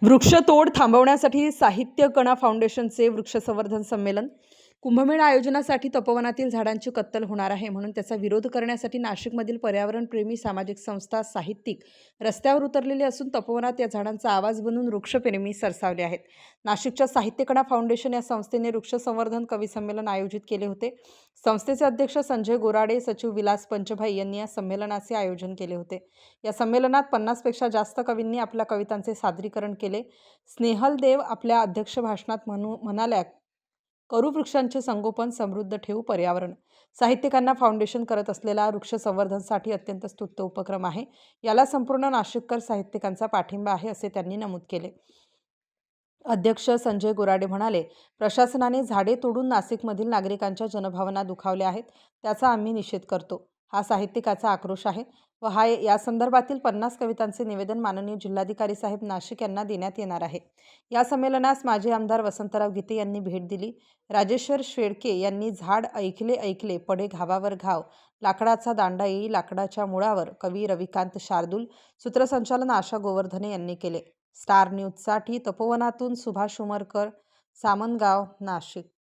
वृक्षतोड थांबवण्यासाठी साहित्य कणा फाउंडेशनचे वृक्ष संवर्धन संमेलन. कुंभमेळा आयोजनासाठी तपोवनातील झाडांची कत्तल होणार आहे म्हणून त्याचा विरोध करण्यासाठी नाशिकमधील पर्यावरणप्रेमी सामाजिक संस्था, साहित्यिक रस्त्यावर उतरलेले असून तपोवनात या झाडांचा आवाज बनून वृक्षप्रेमी सरसावले आहेत. नाशिकच्या साहित्य कणा फाउंडेशन या संस्थेने वृक्ष संवर्धन कवी संमेलन आयोजित केले होते. संस्थेचे अध्यक्ष संजय गोराडे, सचिव विलास पंचभाई यांनी या संमेलनाचे आयोजन केले होते. या संमेलनात 50 पेक्षा जास्त कवींनी आपल्या कवितांचे सादरीकरण केले. स्नेहल देव आपल्या अध्यक्ष भाषणात म्हणाल्या, करू वृक्षांचे संगोपन, समृद्ध ठेवू पर्यावरण. साहित्यिकांना फाउंडेशन करत असलेला वृक्ष संवर्धनसाठी अत्यंत स्तुत्य उपक्रम आहे. याला संपूर्ण नाशिककर साहित्यिकांचा पाठिंबा आहे असे त्यांनी नमूद केले. अध्यक्ष संजय गोराडे म्हणाले, प्रशासनाने झाडे तोडून नाशिकमधील नागरिकांच्या जनभावना दुखावल्या आहेत. त्याचा आम्ही निषेध करतो. हा साहित्यिकाचा आक्रोश आहे व या संदर्भातील 50 कवितांचे निवेदन माननीय जिल्हाधिकारी साहेब नाशिक यांना देण्यात येणार आहे. या संमेलनास माजी आमदार वसंतराव गीते यांनी भेट दिली. राजेश्वर शेळके यांनी झाड ऐकले ऐकले पडे घावावर घाव, लाकडाचा दांडा येई लाकडाच्या मुळावर, कवी रविकांत शार्दूल, सूत्रसंचालन आशा गोवर्धने यांनी केले. स्टार न्यूजसाठी तपोवनातून सुभाष उमरकर, सामनगाव, नाशिक.